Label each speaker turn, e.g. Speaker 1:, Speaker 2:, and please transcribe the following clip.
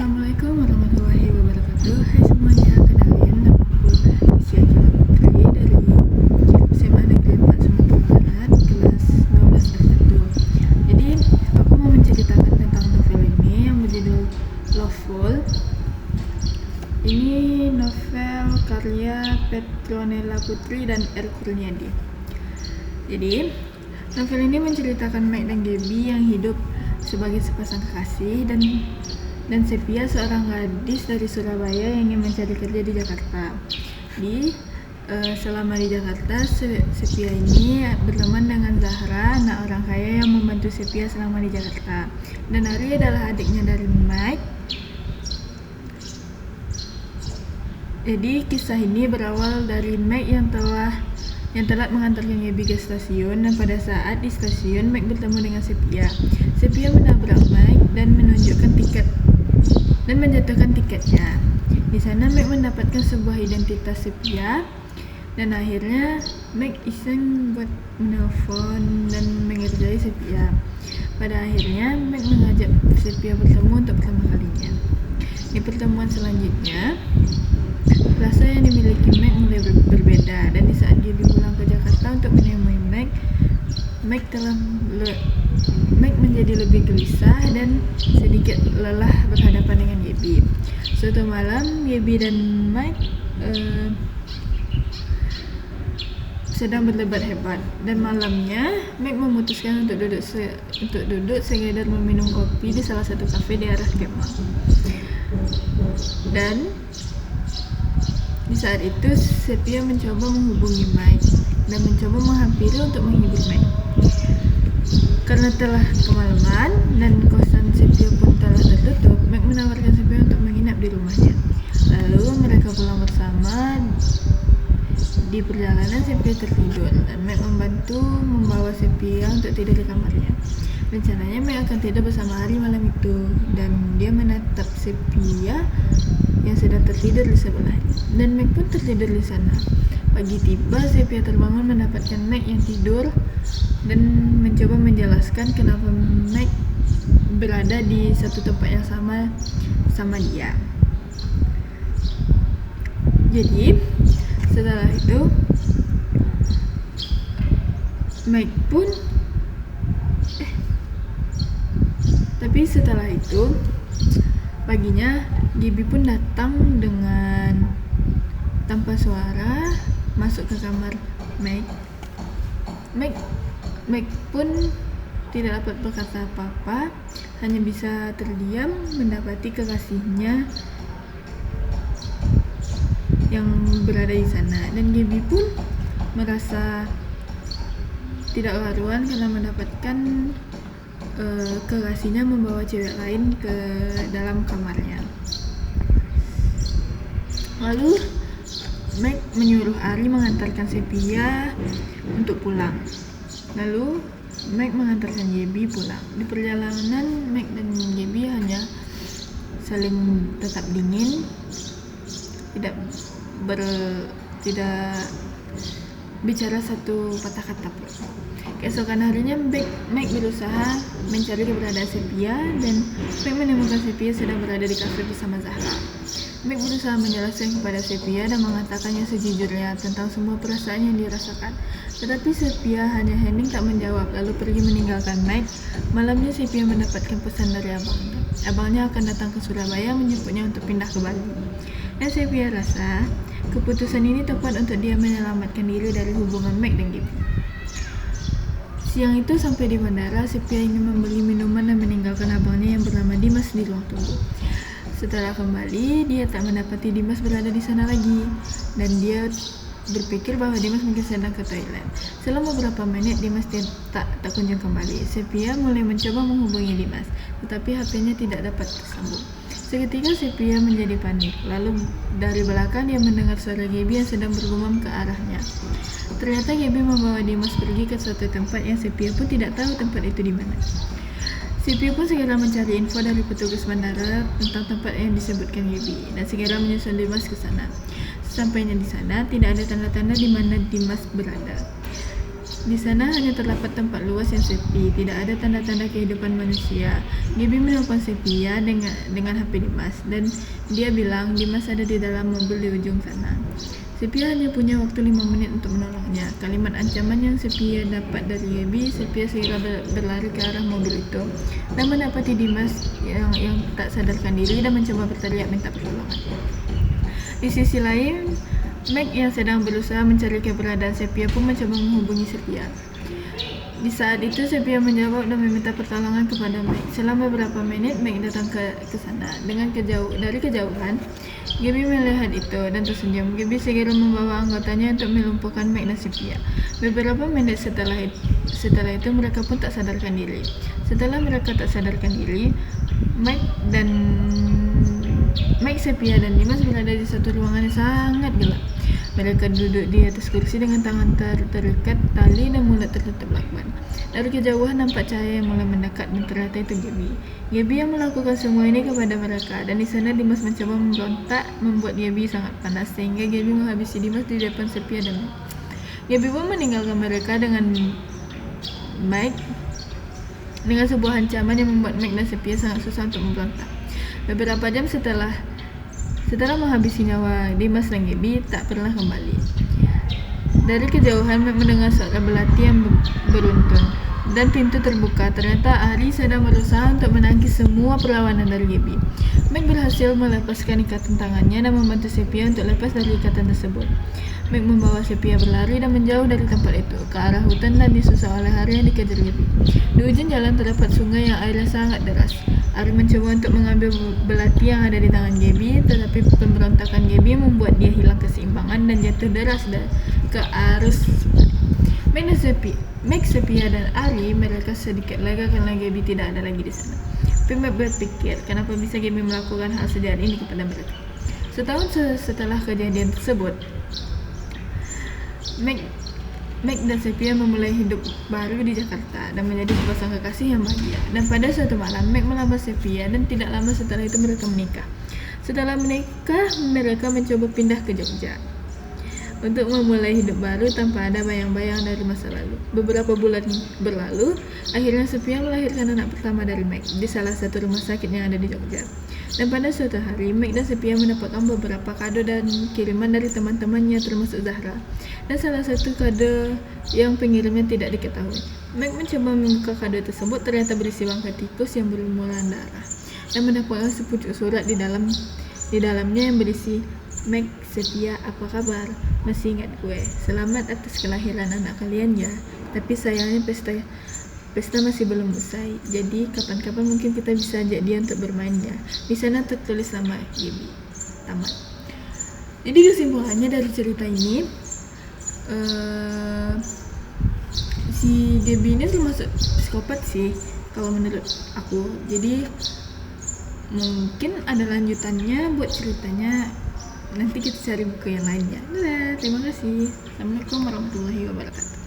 Speaker 1: Assalamualaikum warahmatullahi wabarakatuh. Hai semuanya, kenalin nama aku Isia Gila Putri dari SMA Negeri 4 Sumatera Barat, kelas 12 F1. Jadi, aku mau menceritakan tentang novel ini yang berjudul Loveful. Ini novel karya Petronella Putri dan R. Kurniadi. Jadi, novel ini menceritakan Mike dan Gaby yang hidup sebagai sepasang kekasih dan Sepia, seorang gadis dari Surabaya yang ingin mencari kerja di Jakarta. Selama di Jakarta, Sepia ini berteman dengan Zahra, anak orang kaya yang membantu Sepia selama di Jakarta. Dan Ari adalah adiknya dari Mike. Jadi kisah ini berawal dari Mike yang telat mengantarkan Gaby ke stasiun, dan pada saat di stasiun Mike bertemu dengan Sepia. Sepia menabrak Mike dan menjatuhkan tiketnya. Di sana Mike mendapatkan sebuah identitas Sepia, dan akhirnya Mike iseng buat menelpon dan mengerjai Sepia. Pada akhirnya Mike mengajak Sepia bertemu untuk pertama kalinya. Di pertemuan selanjutnya, rasa yang dimiliki Mike mulai berbeda, dan di saat Gaby pulang ke Jakarta untuk menemui Mike menjadi lebih gelisah dan sedikit lelah berhadapan dengan Gaby. Suatu malam, Gaby dan Mike sedang berdebat hebat, dan malamnya Mike memutuskan untuk duduk sekedar meminum kopi di salah satu kafe di arah Kemang. Dan di saat itu Sepia mencoba menghubungi Mike dan mencoba menghampiri untuk menghibur Mike. Karena telah kemalaman dan kosan Sepia pun telah tertutup, Mike menawarkan Sepia untuk menginap di rumahnya. Lalu mereka pulang bersama. Di perjalanan Sepia tertidur, dan Mike membawa Sepia untuk tidur di kamarnya. Rencananya Mike akan tidur bersama Ari malam itu, dan dia menatap Sepia yang sedang tertidur di sebelahnya, dan Mike pun tertidur di sana. Pagi tiba, Sepia terbangun mendapatkan Mike yang tidur dan mencoba menjelaskan kenapa Mike berada di satu tempat yang sama dia. Jadi setelah itu Mike pun setelah itu paginya Gaby pun datang dengan tanpa suara masuk ke kamar Mike. Mike pun tidak dapat berkata apa-apa, hanya bisa terdiam mendapati kekasihnya yang berada di sana. Dan Gaby pun merasa tidak karuan karena mendapatkan kekasihnya membawa cewek lain ke dalam kamarnya. Lalu Mike menyuruh Ari mengantarkan Sepia untuk pulang. Lalu Mike mengantarkan Gaby pulang. Di perjalanan, Mike dan Gaby hanya saling tetap dingin, tidak bicara satu patah kata pun. Keesokan harinya Mike berusaha mencari keberadaan Sepia, dan Mike menemukan Sepia sedang berada di kafe bersama Zahra. Mike berusaha menjelaskan kepada Sepia dan mengatakannya sejujurnya tentang semua perasaan yang dirasakan. Tetapi Sepia hanya hening tak menjawab, lalu pergi meninggalkan Mike. Malamnya Sepia mendapatkan pesan dari abangnya. Abangnya akan datang ke Surabaya menjemputnya untuk pindah ke Bali. Dan Sepia rasa keputusan ini tepat untuk dia menyelamatkan diri dari hubungan Mike dan Gaby. Siang itu sampai di bandara, Sepia ingin membeli minuman dan meninggalkan abangnya yang bernama Dimas di ruang tunggu. Setelah kembali, dia tak mendapati Dimas berada di sana lagi, dan dia berpikir bahwa Dimas mungkin sedang ke toilet. Selama beberapa menit Dimas tak kunjung kembali. Sepia mulai mencoba menghubungi Dimas, tetapi HP-nya tidak dapat tersambung. Seketika Sepia menjadi panik. Lalu dari belakang dia mendengar suara Gaby yang sedang bergumam ke arahnya. Ternyata Gaby membawa Dimas pergi ke suatu tempat yang Sepia pun tidak tahu tempat itu di mana. Sepia pun segera mencari info dari petugas bandara tentang tempat yang disebutkan Gaby, dan segera menyusul Dimas ke sana. Sesampainya di sana, tidak ada tanda-tanda di mana Dimas berada. Di sana hanya terdapat tempat luas yang sepi, tidak ada tanda-tanda kehidupan manusia. Gaby menelpon Sepia dengan HP Dimas, dan dia bilang Dimas ada di dalam mobil di ujung sana. Sepia hanya punya waktu 5 menit untuk menolongnya. Kalimat ancaman yang Sepia dapat dari Gaby, Sepia segera berlari ke arah mobil itu dan mendapati Dimas yang tak sadarkan diri dan mencoba berteriak minta pertolongan. Di sisi lain, Meg yang sedang berusaha mencari keberadaan Sepia pun mencoba menghubungi Sepia. Di saat itu Sepia menjawab dan meminta pertolongan kepada Meg. Selama beberapa menit Meg datang ke sana. Dari kejauhan, Gaby melihat itu dan tersenyum. Gaby segera membawa anggotanya untuk melumpuhkan Meg dan Sepia. Beberapa menit setelah itu mereka pun tak sadarkan diri. Setelah mereka tak sadarkan diri, Meg, Sepia dan Dimas berada di satu ruangan yang sangat gelap. Mereka duduk di atas kursi dengan tangan terikat tali dan mulut tertutup lakban. Dari kejauhan nampak cahaya yang mulai mendekat dan ternyata itu Gaby. Gaby yang melakukan semua ini kepada mereka, dan di sana Dimas mencoba memberontak membuat Gaby sangat panas sehingga Gaby menghabisi Dimas di depan Sepia dan Meg. Gaby pun meninggalkan mereka dengan sebuah ancaman yang membuat Meg dan Sepia sangat susah untuk memberontak. Beberapa jam setelah menghabisi nyawa Dimas dan Gaby tak pernah kembali. Dari kejauhan Meg mendengar suara belati yang beruntun dan pintu terbuka. Ternyata Ari sedang berusaha untuk menangkis semua perlawanan dari Gaby. Meg berhasil melepaskan ikatan tangannya dan membantu Sepia untuk lepas dari ikatan tersebut. Meg membawa Sepia berlari dan menjauh dari tempat itu ke arah hutan dan disusah oleh Ari yang dikejar Gaby. Di ujung jalan terdapat sungai yang airnya sangat deras. Ari mencoba untuk mengambil belati yang ada di tangan Gaby, tetapi pemberontakan Gaby membuat dia hilang keseimbangan dan jatuh deras ke arus. Meg, Sepia dan Ari mereka sedikit lega karena Gaby tidak ada lagi di sana. Tapi Meg berpikir, kenapa bisa Gaby melakukan hal sejahat ini kepada mereka? Setahun setelah kejadian tersebut, Meg dan Sepia memulai hidup baru di Jakarta dan menjadi sepasang kekasih yang bahagia. Dan pada suatu malam, Meg melamar Sepia dan tidak lama setelah itu mereka menikah. Setelah menikah, mereka mencoba pindah ke Jogja untuk memulai hidup baru tanpa ada bayang-bayang dari masa lalu. Beberapa bulan berlalu, akhirnya Sepia melahirkan anak pertama dari Meg di salah satu rumah sakit yang ada di Jogja. Dan pada suatu hari, Meg dan Sepia mendapatkan beberapa kado dan kiriman dari teman-temannya termasuk Zahra. Dan salah satu kado yang pengirimnya tidak diketahui. Meg mencoba membuka kado tersebut, ternyata berisi bangkai tikus yang berlumuran darah. Dan mendapatkan sepucuk surat di dalamnya yang berisi, Meg, Sepia, apa kabar? Masih ingat gue? Selamat atas kelahiran anak kalian ya. Tapi sayangnya pesta masih belum usai. Jadi kapan-kapan mungkin kita bisa ajak dia untuk bermain ya. Di sana tertulis nama Gaby. Tamat. Jadi kesimpulannya dari cerita ini, si Gaby ini termasuk psikopat sih kalau menurut aku. Jadi mungkin ada lanjutannya buat ceritanya. Nanti kita cari buku yang lainnya. Dadah, terima kasih. Assalamualaikum warahmatullahi wabarakatuh.